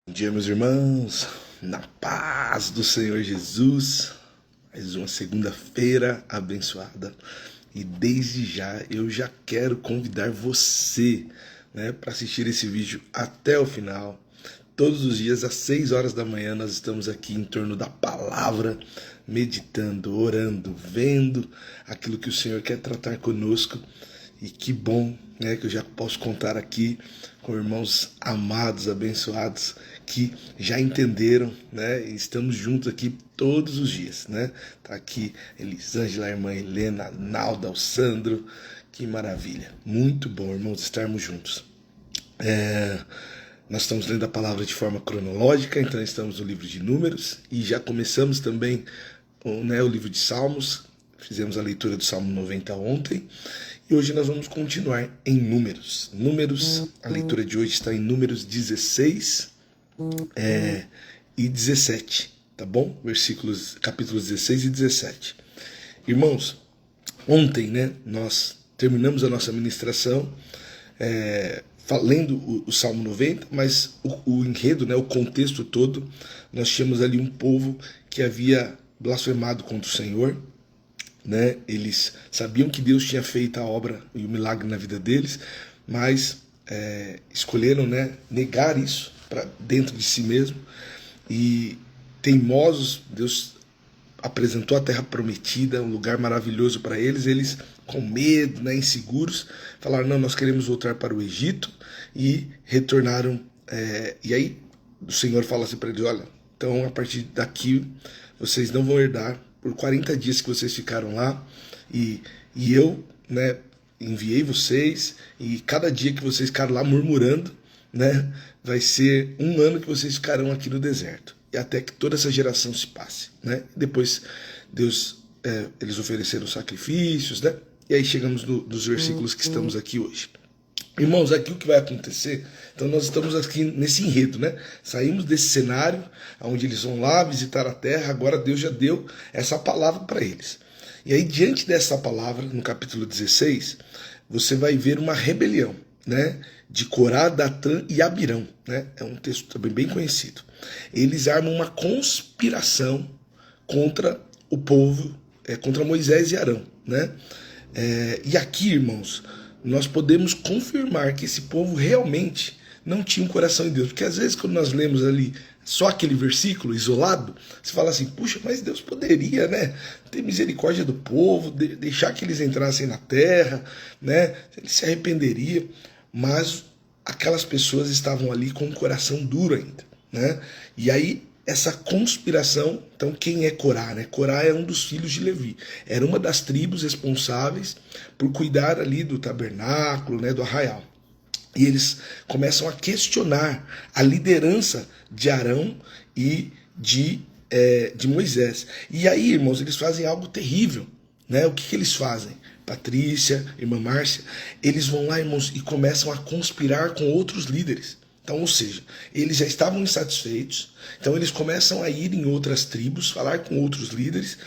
Bom dia, meus irmãos, na paz do Senhor Jesus, mais uma segunda-feira abençoada e desde já eu já quero convidar você, para assistir esse vídeo até o final. Todos os dias às 6 horas da manhã nós estamos aqui em torno da palavra, meditando, orando, vendo aquilo que o Senhor quer tratar conosco. E que bom, que eu já posso contar aqui com irmãos amados, abençoados, que já entenderam, e estamos juntos aqui todos os dias, Tá aqui Elisângela, a irmã Helena, Nalda, o Sandro, que maravilha. Muito bom, irmãos, estarmos juntos. Nós estamos lendo a palavra de forma cronológica, então estamos no livro de Números e já começamos também o livro de Salmos. Fizemos a leitura do Salmo 90 ontem e hoje nós vamos continuar em Números. A leitura de hoje está em Números 16 e 17, tá bom? Capítulos 16 e 17. Irmãos, ontem, nós terminamos a nossa ministração lendo o Salmo 90, mas o enredo, o contexto todo, nós tínhamos ali um povo que havia blasfemado contra o Senhor. Eles sabiam que Deus tinha feito a obra e o milagre na vida deles, mas escolheram negar isso para dentro de si mesmo e teimosos. Deus apresentou a terra prometida, um lugar maravilhoso para eles. Eles, com medo, inseguros, falaram: não, nós queremos voltar para o Egito, e retornaram. E aí o Senhor fala assim para eles: olha, então a partir daqui vocês não vão herdar. Por 40 dias que vocês ficaram lá, e eu enviei vocês, e cada dia que vocês ficaram lá murmurando, vai ser um ano que vocês ficarão aqui no deserto, e até que toda essa geração se passe. Depois eles ofereceram sacrifícios, e aí chegamos nos versículos que estamos aqui hoje. Irmãos, aqui o que vai acontecer, então nós estamos aqui nesse enredo, Saímos desse cenário, onde eles vão lá visitar a terra, agora Deus já deu essa palavra para eles. E aí, diante dessa palavra, no capítulo 16, você vai ver uma rebelião, de Corá, Datã e Abirão, É um texto também bem conhecido. Eles armam uma conspiração contra o povo, contra Moisés e Arão, E aqui, irmãos, nós podemos confirmar que esse povo realmente não tinha um coração em Deus. Porque às vezes quando nós lemos ali só aquele versículo isolado, você fala assim: puxa, mas Deus poderia, ter misericórdia do povo, deixar que eles entrassem na terra, ele se arrependeria. Mas aquelas pessoas estavam ali com o coração duro ainda, E aí essa conspiração, então quem é Corá? Corá é um dos filhos de Levi, era uma das tribos responsáveis por cuidar ali do tabernáculo, do arraial. E eles começam a questionar a liderança de Arão e de Moisés. E aí, irmãos, eles fazem algo terrível. O que eles fazem? Patrícia, irmã Márcia, eles vão lá, irmãos, e começam a conspirar com outros líderes. Então, ou seja, eles já estavam insatisfeitos, então eles começam a ir em outras tribos, falar com outros líderes,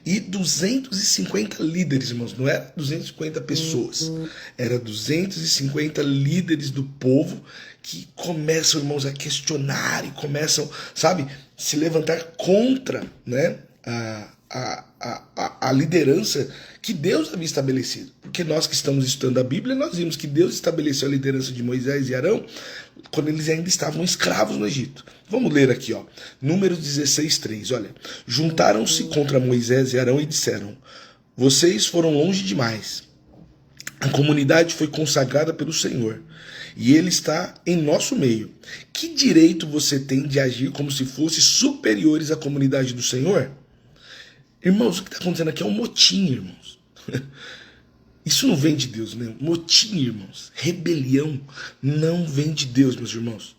e 250 líderes, irmãos, não era 250 pessoas, era 250 líderes do povo que começam, irmãos, a questionar e começam, se levantar contra, a liderança que Deus havia estabelecido. Porque nós que estamos estudando a Bíblia, nós vimos que Deus estabeleceu a liderança de Moisés e Arão quando eles ainda estavam escravos no Egito. Vamos ler aqui, Números 16, 3. Olha: juntaram-se contra Moisés e Arão e disseram: vocês foram longe demais. A comunidade foi consagrada pelo Senhor, e Ele está em nosso meio. Que direito você tem de agir como se fosse superiores à comunidade do Senhor? Irmãos, o que está acontecendo aqui é um motim, irmãos. Isso não vem de Deus, Motim, irmãos. Rebelião não vem de Deus, meus irmãos.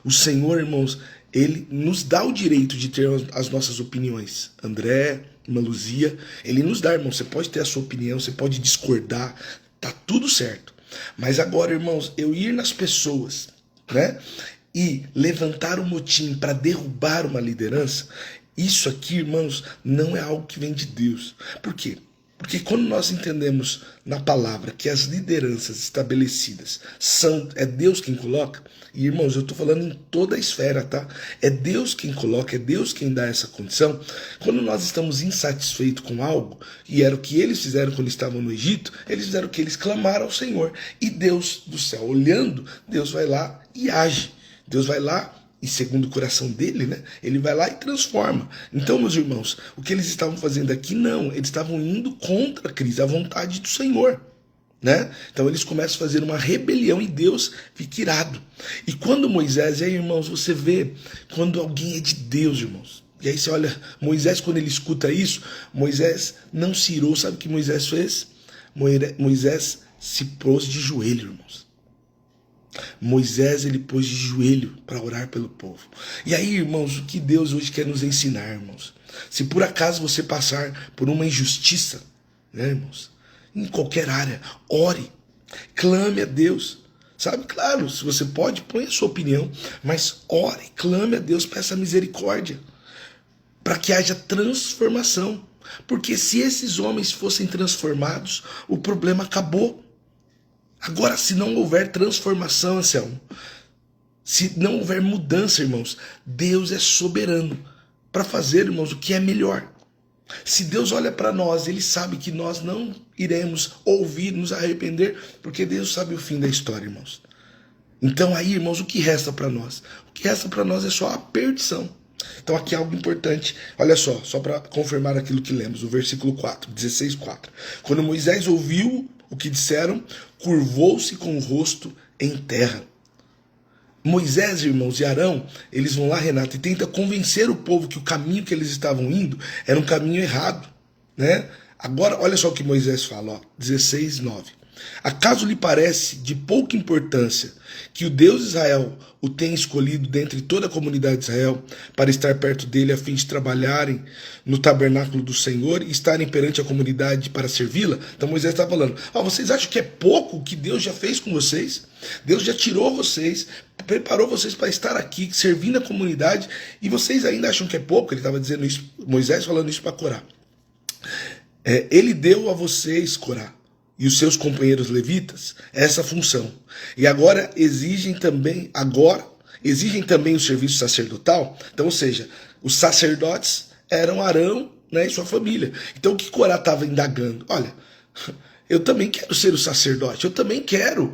O Senhor, irmãos, Ele nos dá o direito de ter as nossas opiniões. André, irmã Luzia, Ele nos dá, irmãos. Você pode ter a sua opinião, você pode discordar, tá tudo certo. Mas agora, irmãos, eu ir nas pessoas, e levantar um motim para derrubar uma liderança, isso aqui, irmãos, não é algo que vem de Deus. Por quê? Porque quando nós entendemos na palavra que as lideranças estabelecidas é Deus quem coloca, e irmãos, eu estou falando em toda a esfera, tá? É Deus quem coloca, é Deus quem dá essa condição. Quando nós estamos insatisfeitos com algo, e era o que eles fizeram quando estavam no Egito, eles fizeram o que? Eles clamaram ao Senhor. E Deus do céu, olhando, Deus vai lá e age. Deus vai lá e segundo o coração dele, né, ele vai lá e transforma. Então, meus irmãos, o que eles estavam fazendo aqui, não, eles estavam indo contra a crise, a vontade do Senhor. Né? Então eles começam a fazer uma rebelião e Deus fica irado. E quando Moisés, aí irmãos, você vê quando alguém é de Deus, irmãos. E aí você olha, Moisés, quando ele escuta isso, Moisés não se irou. Sabe o que Moisés fez? Moisés se pôs de joelho, irmãos. Moisés, ele pôs de joelho para orar pelo povo. E aí, irmãos, o que Deus hoje quer nos ensinar, irmãos? Se por acaso você passar por uma injustiça, né, irmãos? Em qualquer área, ore, clame a Deus. Sabe, claro, se você pode, põe a sua opinião, mas ore, clame a Deus, peça misericórdia, para que haja transformação. Porque se esses homens fossem transformados, o problema acabou. Agora, se não houver transformação, Anselmo, se não houver mudança, irmãos, Deus é soberano para fazer, irmãos, o que é melhor. Se Deus olha para nós, Ele sabe que nós não iremos ouvir, nos arrepender, porque Deus sabe o fim da história, irmãos. Então aí, irmãos, o que resta para nós? O que resta para nós é só a perdição. Então aqui é algo importante. Olha só para confirmar aquilo que lemos, o versículo 4, 16:4. Quando Moisés ouviu o que disseram, curvou-se com o rosto em terra. Moisés, irmãos, e Arão, eles vão lá, Renato, e tenta convencer o povo que o caminho que eles estavam indo era um caminho errado, né? Agora, olha só o que Moisés fala, ó, 16:9. Acaso lhe parece de pouca importância que o Deus de Israel o tenha escolhido dentre toda a comunidade de Israel para estar perto dele a fim de trabalharem no tabernáculo do Senhor e estarem perante a comunidade para servi-la? Então Moisés está falando, vocês acham que é pouco o que Deus já fez com vocês? Deus já tirou vocês, preparou vocês para estar aqui, servindo a comunidade, e vocês ainda acham que é pouco? Ele estava dizendo isso, Moisés falando isso para Corá. Ele deu a vocês, Corá, e os seus companheiros levitas essa função. E agora exigem também o serviço sacerdotal. Então, ou seja, os sacerdotes eram Arão, né, e sua família. Então o que Corá estava indagando? Olha, eu também quero ser o sacerdote, eu também quero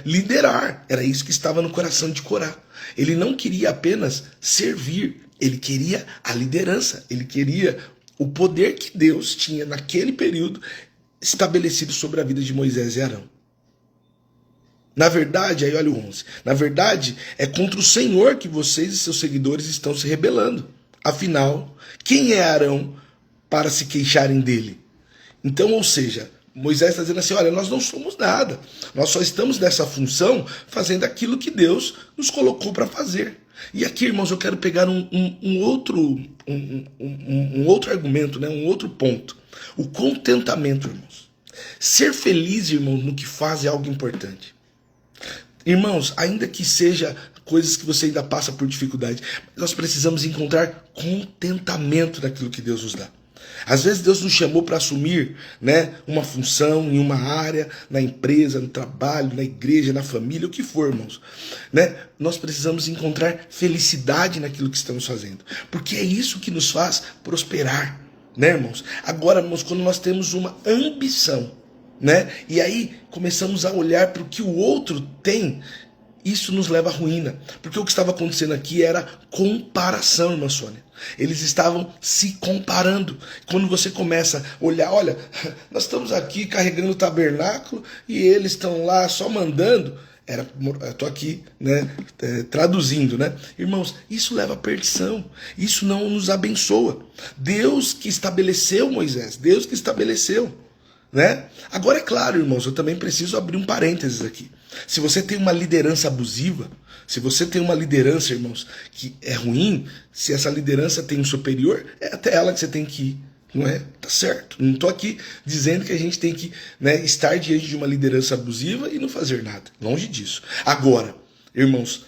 liderar. Era isso que estava no coração de Corá. Ele não queria apenas servir, ele queria a liderança, ele queria o poder que Deus tinha naquele período estabelecido sobre a vida de Moisés e Arão. Na verdade, aí olha o 11, na verdade é contra o Senhor que vocês e seus seguidores estão se rebelando. Afinal, quem é Arão para se queixarem dele? Então, ou seja, Moisés está dizendo assim, olha, nós não somos nada, nós só estamos nessa função fazendo aquilo que Deus nos colocou para fazer. E aqui, irmãos, eu quero pegar um outro argumento, né, um outro ponto. O contentamento, irmãos. Ser feliz, irmãos, no que faz é algo importante. Irmãos, ainda que seja coisas que você ainda passa por dificuldade, nós precisamos encontrar contentamento naquilo que Deus nos dá. Às vezes Deus nos chamou para assumir, né, uma função em uma área, na empresa, no trabalho, na igreja, na família, o que for, irmãos. Né? Nós precisamos encontrar felicidade naquilo que estamos fazendo, porque é isso que nos faz prosperar, né, irmãos? Agora, irmãos, quando nós temos uma ambição, né, e aí começamos a olhar para o que o outro tem, isso nos leva à ruína, porque o que estava acontecendo aqui era comparação, irmã Sônia. Eles estavam se comparando. Quando você começa a olhar, olha, nós estamos aqui carregando o tabernáculo e eles estão lá só mandando. Eu estou aqui, né, traduzindo, né? Irmãos, isso leva à perdição. Isso não nos abençoa. Deus que estabeleceu Moisés, Deus que estabeleceu, né? Agora é claro, irmãos, eu também preciso abrir um parênteses aqui. Se você tem uma liderança abusiva, se você tem uma liderança, irmãos, que é ruim, se essa liderança tem um superior, é até ela que você tem que ir, não é? Tá certo. Não estou aqui dizendo que a gente tem que, né, estar diante de uma liderança abusiva e não fazer nada. Longe disso. Agora, irmãos,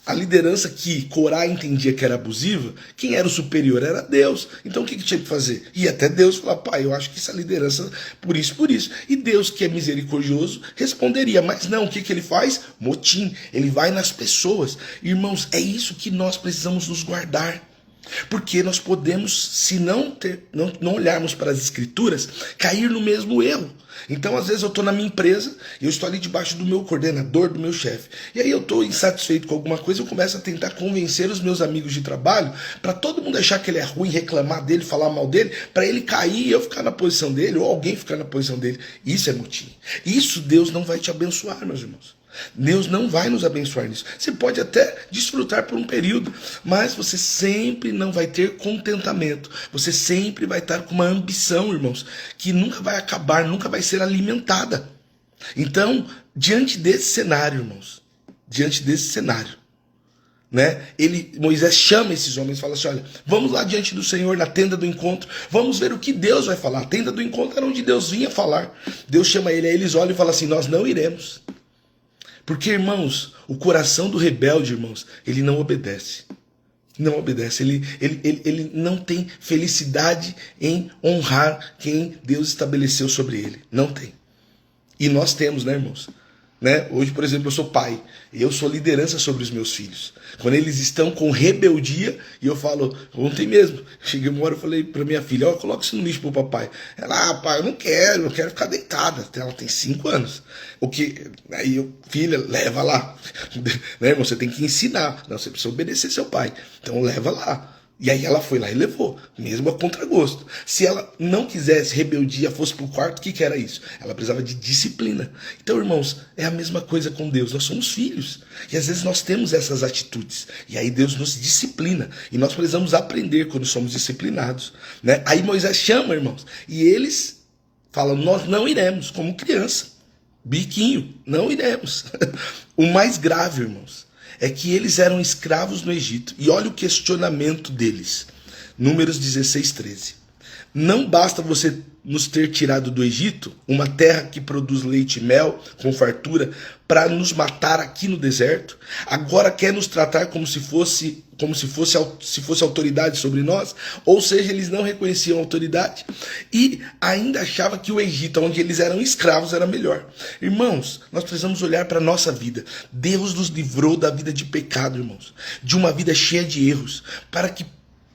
a liderança que Corá entendia que era abusiva, quem era o superior era Deus. Então o que tinha que fazer? Ir até Deus e falar, pai, eu acho que essa liderança, por isso. E Deus, que é misericordioso, responderia. Mas não, o que ele faz? Motim. Ele vai nas pessoas. Irmãos, é isso que nós precisamos nos guardar. Porque nós podemos, se não olharmos para as escrituras, cair no mesmo erro. Então, às vezes, eu estou na minha empresa, eu estou ali debaixo do meu coordenador, do meu chefe. E aí eu estou insatisfeito com alguma coisa, eu começo a tentar convencer os meus amigos de trabalho para todo mundo achar que ele é ruim, reclamar dele, falar mal dele, para ele cair e eu ficar na posição dele, ou alguém ficar na posição dele. Isso é motim. Isso Deus não vai te abençoar, meus irmãos. Deus não vai nos abençoar nisso. Você pode até desfrutar por um período, mas você sempre não vai ter contentamento. Você sempre vai estar com uma ambição, irmãos, que nunca vai acabar, nunca vai ser alimentada. Então, diante desse cenário, irmãos, né? Moisés chama esses homens e fala assim, olha, vamos lá diante do Senhor na tenda do encontro, vamos ver o que Deus vai falar. A tenda do encontro era onde Deus vinha falar. Deus chama ele, aí eles olham e falam assim, nós não iremos. Porque, irmãos, o coração do rebelde, irmãos, ele não obedece. Não obedece. Ele não tem felicidade em honrar quem Deus estabeleceu sobre ele. Não tem. E nós temos, né, irmãos? Né? Hoje, por exemplo, eu sou pai. E eu sou liderança sobre os meus filhos. Quando eles estão com rebeldia, e eu falo, ontem mesmo, cheguei uma hora e falei para minha filha, coloca isso no lixo pro papai. Ela, pai, eu quero ficar deitada. Ela tem 5 anos. Aí eu, filha, leva lá. Né, irmão? Você tem que ensinar. Não, você precisa obedecer seu pai. Então leva lá. E aí ela foi lá e levou, mesmo a contragosto. Se ela não quisesse rebeldia, fosse pro quarto, o que era isso? Ela precisava de disciplina. Então, irmãos, é a mesma coisa com Deus. Nós somos filhos. E às vezes nós temos essas atitudes. E aí Deus nos disciplina. E nós precisamos aprender quando somos disciplinados. Né? Aí Moisés chama, irmãos. E eles falam, nós não iremos, como criança. Biquinho, não iremos. O mais grave, irmãos, é que eles eram escravos no Egito. E olha o questionamento deles. Números 16, 13. Não basta você nos ter tirado do Egito, uma terra que produz leite e mel, com fartura, para nos matar aqui no deserto? Agora quer nos tratar como se fosse autoridade sobre nós? Ou seja, eles não reconheciam autoridade e ainda achavam que o Egito, onde eles eram escravos, era melhor. Irmãos, nós precisamos olhar para a nossa vida. Deus nos livrou da vida de pecado, irmãos, de uma vida cheia de erros, para que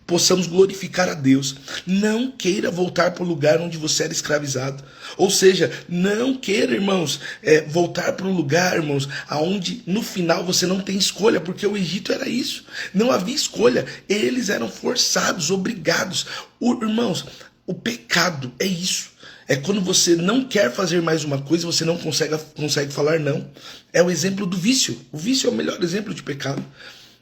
possamos glorificar a Deus. Não queira voltar para o lugar onde você era escravizado. Ou seja, não queira, irmãos, voltar para um lugar, irmãos, aonde no final você não tem escolha, porque o Egito era isso. Não havia escolha. Eles eram forçados, obrigados. Irmãos, o pecado é isso. É quando você não quer fazer mais uma coisa, você não consegue falar não. É o exemplo do vício. O vício é o melhor exemplo de pecado.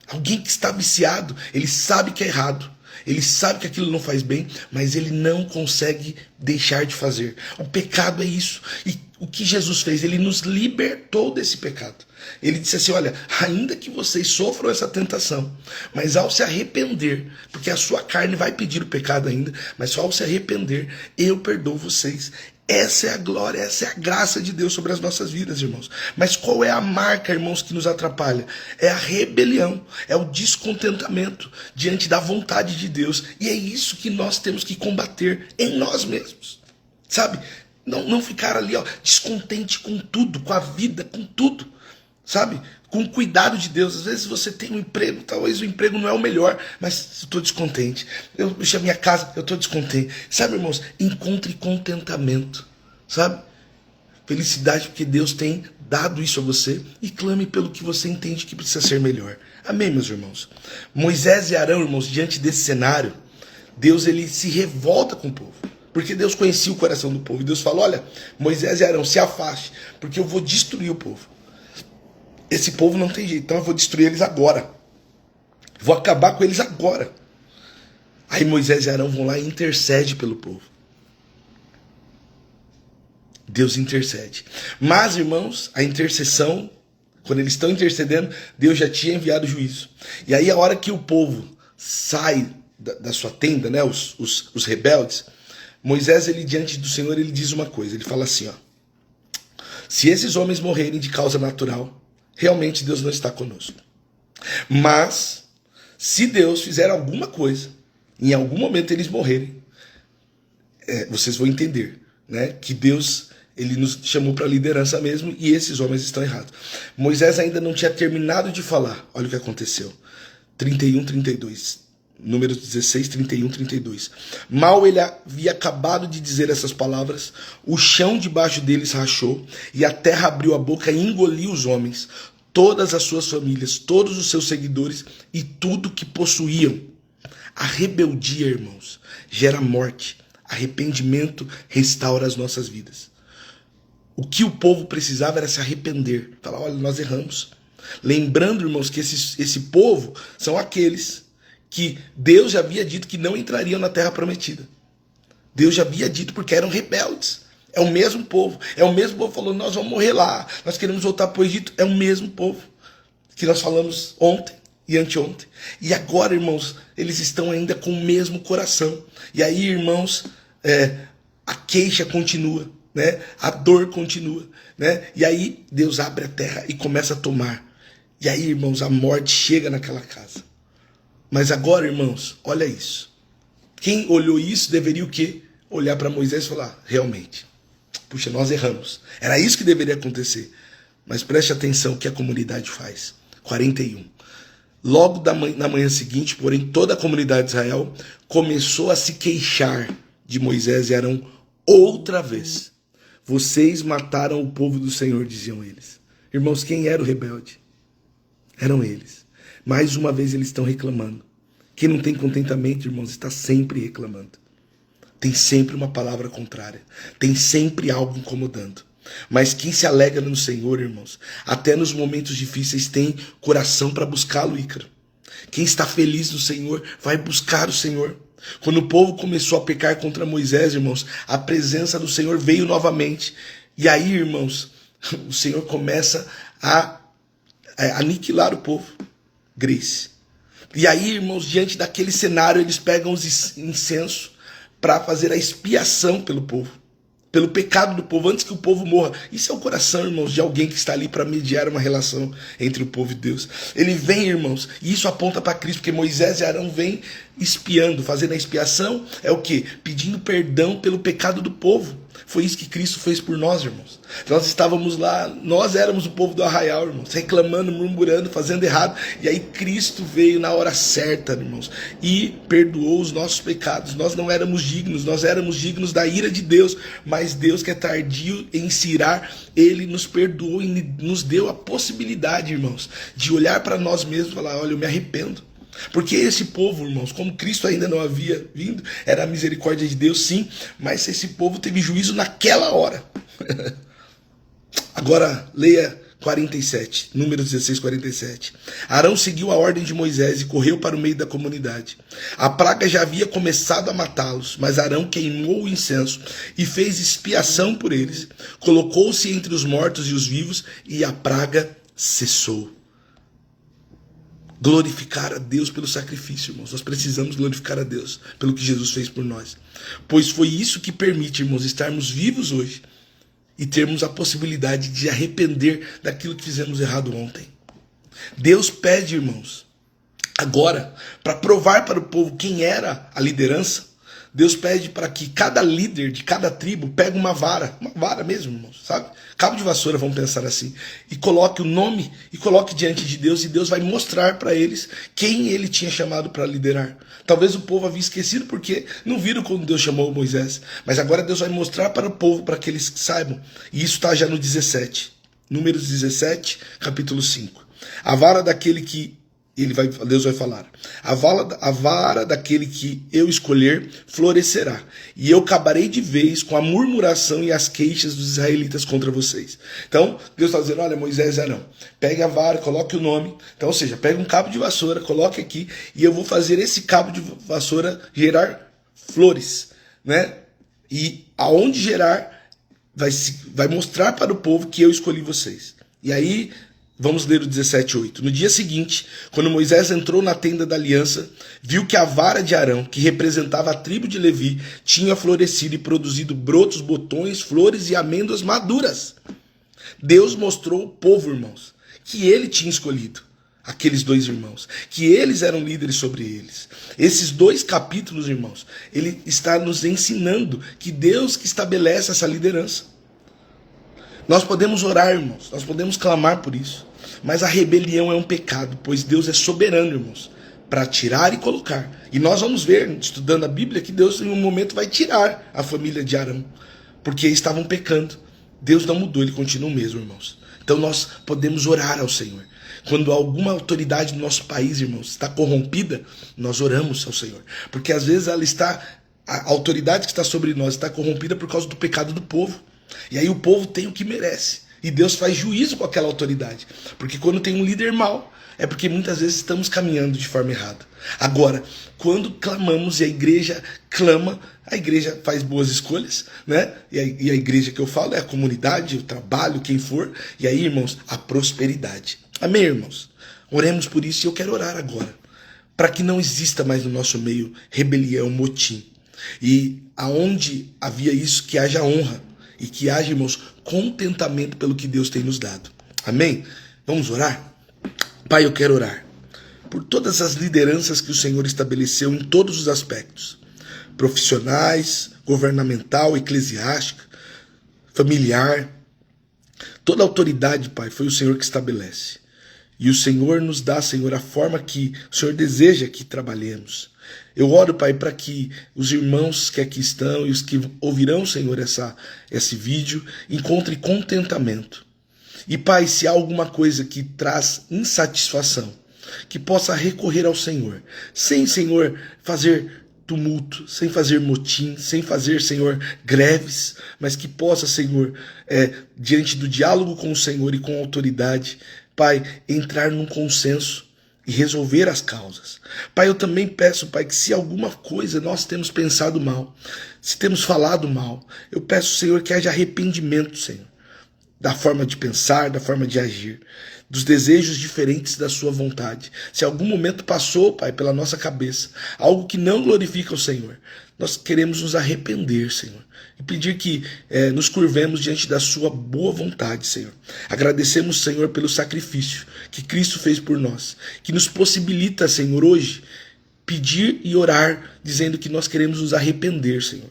Alguém que está viciado, ele sabe que é errado. Ele sabe que aquilo não faz bem, mas ele não consegue deixar de fazer. O pecado é isso. E o que Jesus fez? Ele nos libertou desse pecado. Ele disse assim, olha, ainda que vocês sofram essa tentação, mas ao se arrepender, porque a sua carne vai pedir o pecado ainda, mas só ao se arrepender, eu perdoo vocês. Essa é a glória, essa é a graça de Deus sobre as nossas vidas, irmãos. Mas qual é a marca, irmãos, que nos atrapalha? É a rebelião, é o descontentamento diante da vontade de Deus. E é isso que nós temos que combater em nós mesmos. Sabe? Não ficar ali, descontente com tudo, com a vida, com tudo. Sabe? Com o cuidado de Deus. Às vezes você tem um emprego, talvez o emprego não é o melhor, mas eu estou descontente. Eu deixo a minha casa, eu estou descontente. Sabe, irmãos? Encontre contentamento. Sabe? Felicidade, porque Deus tem dado isso a você, e clame pelo que você entende que precisa ser melhor. Amém, meus irmãos? Moisés e Arão, irmãos, diante desse cenário, Deus ele se revolta com o povo. Porque Deus conhecia o coração do povo. E Deus falou, olha, Moisés e Arão, se afaste, porque eu vou destruir o povo. Esse povo não tem jeito, então eu vou destruir eles agora. Vou acabar com eles agora. Aí Moisés e Arão vão lá e intercedem pelo povo. Deus intercede. Mas, irmãos, a intercessão, quando eles estão intercedendo, Deus já tinha enviado o juízo. E aí a hora que o povo sai da sua tenda, né, os rebeldes, Moisés, ele diante do Senhor, ele diz uma coisa. Ele fala assim, se esses homens morrerem de causa natural, realmente Deus não está conosco. Mas, se Deus fizer alguma coisa, em algum momento eles morrerem, vocês vão entender, né, que Deus, ele nos chamou para a liderança mesmo, e esses homens estão errados. Moisés ainda não tinha terminado de falar. Olha o que aconteceu. 31, 32. Números 16, 31, 32. Mal ele havia acabado de dizer essas palavras, o chão debaixo deles rachou, e a terra abriu a boca e engoliu os homens, todas as suas famílias, todos os seus seguidores e tudo que possuíam. A rebeldia, irmãos, gera morte. Arrependimento restaura as nossas vidas. O que o povo precisava era se arrepender. Falar, olha, nós erramos. Lembrando, irmãos, que esse povo são aqueles que Deus já havia dito que não entrariam na terra prometida. Deus já havia dito porque eram rebeldes. É o mesmo povo. É o mesmo povo que falou, nós vamos morrer lá. Nós queremos voltar para o Egito. É o mesmo povo que nós falamos ontem e anteontem. E agora, irmãos, eles estão ainda com o mesmo coração. E aí, irmãos, a queixa continua, né? A dor continua, né? E aí Deus abre a terra e começa a tomar. E aí, irmãos, a morte chega naquela casa. Mas agora, irmãos, olha isso. Quem olhou isso deveria o quê? Olhar para Moisés e falar, realmente, puxa, nós erramos. Era isso que deveria acontecer. Mas preste atenção o que a comunidade faz. 41. Logo na manhã seguinte, porém, toda a comunidade de Israel começou a se queixar de Moisés e Arão outra vez. Vocês mataram o povo do Senhor, diziam eles. Irmãos, quem era o rebelde? Eram eles. Mais uma vez eles estão reclamando. Quem não tem contentamento, irmãos, está sempre reclamando. Tem sempre uma palavra contrária. Tem sempre algo incomodando. Mas quem se alegra no Senhor, irmãos, até nos momentos difíceis tem coração para buscá-lo, Ícaro. Quem está feliz no Senhor vai buscar o Senhor. Quando o povo começou a pecar contra Moisés, irmãos, a presença do Senhor veio novamente. E aí, irmãos, o Senhor começa a aniquilar o povo. Grace. E aí, irmãos, diante daquele cenário, eles pegam os incensos para fazer a expiação pelo povo, pelo pecado do povo, antes que o povo morra. Isso é o coração, irmãos, de alguém que está ali para mediar uma relação entre o povo e Deus. Ele vem, irmãos, e isso aponta para Cristo, porque Moisés e Arão vêm expiando, fazendo a expiação, é o quê? Pedindo perdão pelo pecado do povo. Foi isso que Cristo fez por nós, irmãos. Nós estávamos lá, nós éramos o povo do arraial, irmãos, reclamando, murmurando, fazendo errado. E aí Cristo veio na hora certa, irmãos, e perdoou os nossos pecados. Nós não éramos dignos, nós éramos dignos da ira de Deus. Mas Deus, que é tardio em se irar, Ele nos perdoou e nos deu a possibilidade, irmãos, de olhar para nós mesmos e falar, olha, eu me arrependo. Porque esse povo, irmãos, como Cristo ainda não havia vindo, era a misericórdia de Deus, sim, mas esse povo teve juízo naquela hora. Agora, leia 47, Números 16, 47. Arão seguiu a ordem de Moisés e correu para o meio da comunidade. A praga já havia começado a matá-los, mas Arão queimou o incenso e fez expiação por eles. Colocou-se entre os mortos e os vivos e a praga cessou. Glorificar a Deus pelo sacrifício, irmãos. Nós precisamos glorificar a Deus pelo que Jesus fez por nós. Pois foi isso que permite, irmãos, estarmos vivos hoje e termos a possibilidade de arrepender daquilo que fizemos errado ontem. Deus pede, irmãos, agora, para provar para o povo quem era a liderança, Deus pede para que cada líder de cada tribo pegue uma vara mesmo, irmãos, sabe? Cabo de vassoura, vamos pensar assim, e coloque o nome e coloque diante de Deus, e Deus vai mostrar para eles quem ele tinha chamado para liderar. Talvez o povo havia esquecido porque não viram quando Deus chamou Moisés, mas agora Deus vai mostrar para o povo, para que eles saibam, e isso está já no 17, Números 17, capítulo 5. A vara daquele que Deus vai falar, a vara daquele que eu escolher florescerá, e eu acabarei de vez com a murmuração e as queixas dos israelitas contra vocês. Então, Deus está dizendo, olha, Moisés e Arão, pegue a vara, coloque o nome, então, ou seja, pegue um cabo de vassoura, coloque aqui, e eu vou fazer esse cabo de vassoura gerar flores, né? E aonde gerar, vai mostrar para o povo que eu escolhi vocês. E aí, vamos ler o 17:8. No dia seguinte, quando Moisés entrou na tenda da aliança, viu que a vara de Arão, que representava a tribo de Levi, tinha florescido e produzido brotos, botões, flores e amêndoas maduras. Deus mostrou ao povo, irmãos, que ele tinha escolhido. aqueles dois irmãos, que eles eram líderes sobre eles. Esses 2 capítulos, irmãos, ele está nos ensinando que Deus que estabelece essa liderança. Nós podemos orar, irmãos, nós podemos clamar por isso, mas a rebelião é um pecado, pois Deus é soberano, irmãos, para tirar e colocar. E nós vamos ver, estudando a Bíblia, que Deus em um momento vai tirar a família de Arão, porque estavam pecando. Deus não mudou, ele continua o mesmo, irmãos. Então nós podemos orar ao Senhor. Quando alguma autoridade do nosso país, irmãos, está corrompida, nós oramos ao Senhor. Porque às vezes a autoridade que está sobre nós está corrompida por causa do pecado do povo. E aí o povo tem o que merece. E Deus faz juízo com aquela autoridade. Porque quando tem um líder mau, é porque muitas vezes estamos caminhando de forma errada. Agora, quando clamamos e a igreja clama, a igreja faz boas escolhas, né? E a igreja que eu falo é a comunidade, o trabalho, quem for. E aí, irmãos, a prosperidade. Amém, irmãos? Oremos por isso e eu quero orar agora. Para que não exista mais no nosso meio rebelião, motim. E aonde havia isso, que haja honra. E que haja, irmãos, contentamento pelo que Deus tem nos dado. Amém? Vamos orar? Pai, eu quero orar por todas as lideranças que o Senhor estabeleceu em todos os aspectos. Profissionais, governamental, eclesiástica, familiar. Toda autoridade, Pai, foi o Senhor que estabelece. E o Senhor nos dá, Senhor, a forma que o Senhor deseja que trabalhemos. Eu oro, Pai, para que os irmãos que aqui estão e os que ouvirão, Senhor, esse vídeo, encontrem contentamento. E, Pai, se há alguma coisa que traz insatisfação, que possa recorrer ao Senhor, sem, Senhor, fazer tumulto, sem fazer motim, sem fazer, Senhor, greves, mas que possa, Senhor, diante do diálogo com o Senhor e com a autoridade, Pai, entrar num consenso e resolver as causas. Pai, eu também peço, Pai, que se alguma coisa nós temos pensado mal, se temos falado mal, eu peço, Senhor, que haja arrependimento, Senhor, da forma de pensar, da forma de agir, dos desejos diferentes da sua vontade. Se algum momento passou, Pai, pela nossa cabeça, algo que não glorifica o Senhor, nós queremos nos arrepender, Senhor, e pedir que nos curvemos diante da sua boa vontade, Senhor. Agradecemos, Senhor, pelo sacrifício que Cristo fez por nós, que nos possibilita, Senhor, hoje, pedir e orar, dizendo que nós queremos nos arrepender, Senhor.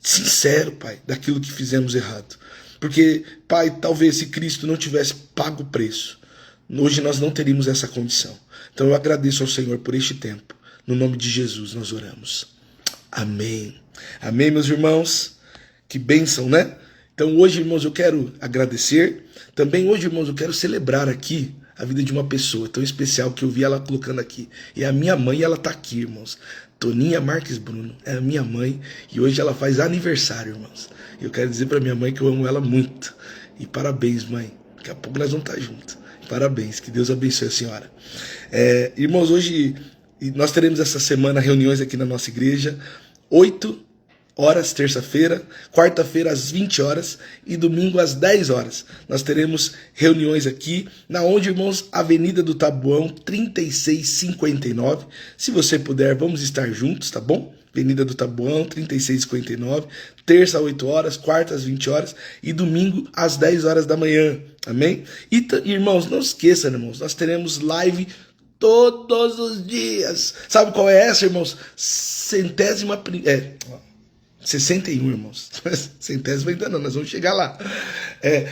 Sincero, Pai, daquilo que fizemos errado. Porque, Pai, talvez se Cristo não tivesse pago o preço, hoje nós não teríamos essa condição. Então eu agradeço ao Senhor por este tempo. No nome de Jesus nós oramos. Amém. Amém, meus irmãos. Que bênção, né? Então hoje, irmãos, eu quero agradecer. Também hoje, irmãos, eu quero celebrar aqui a vida de uma pessoa tão especial que eu vi ela colocando aqui. É a minha mãe, ela tá aqui, irmãos. Toninha Marques Bruno é a minha mãe e hoje ela faz aniversário, irmãos. Eu quero dizer para minha mãe que eu amo ela muito. E parabéns, mãe. Daqui a pouco nós vamos estar juntos. Parabéns, que Deus abençoe a senhora. Irmãos, hoje nós teremos essa semana reuniões aqui na nossa igreja. 8 horas, terça-feira, quarta-feira às 20 horas e domingo às 10 horas. Nós teremos reuniões aqui, na onde, irmãos, Avenida do Taboão, 3659. Se você puder, vamos estar juntos, tá bom? Avenida do Taboão, 3659, terça às 8 horas, quarta às 20 horas e domingo às 10 horas da manhã, amém? E, irmãos, não esqueçam, irmãos, nós teremos live todos os dias. Sabe qual é essa, irmãos? 61, irmãos. Centésima ainda não, nós vamos chegar lá.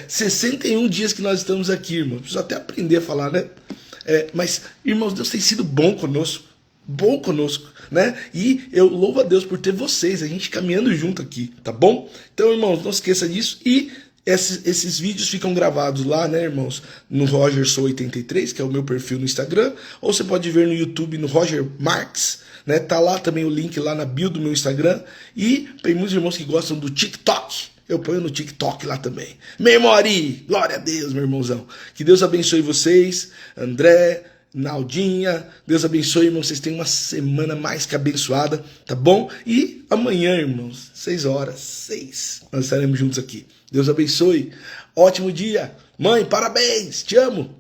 61 dias que nós estamos aqui, irmãos. Preciso até aprender a falar, né? Mas, irmãos, Deus tem sido bom conosco, né? E eu louvo a Deus por ter vocês, a gente caminhando junto aqui, tá bom? Então, irmãos, não esqueça disso. E esses vídeos ficam gravados lá, né, irmãos? No Roger Sou 83, que é o meu perfil no Instagram. Ou você pode ver no YouTube, no Roger Marques, né? Tá lá também o link lá na bio do meu Instagram. E tem muitos irmãos que gostam do TikTok. Eu ponho no TikTok lá também. Memori! Glória a Deus, meu irmãozão. Que Deus abençoe vocês, André, Naldinha, Deus abençoe, irmãos, vocês têm uma semana mais que abençoada, tá bom? E amanhã, irmãos, 6 horas, 6, nós estaremos juntos aqui. Deus abençoe, ótimo dia. Mãe, parabéns, te amo.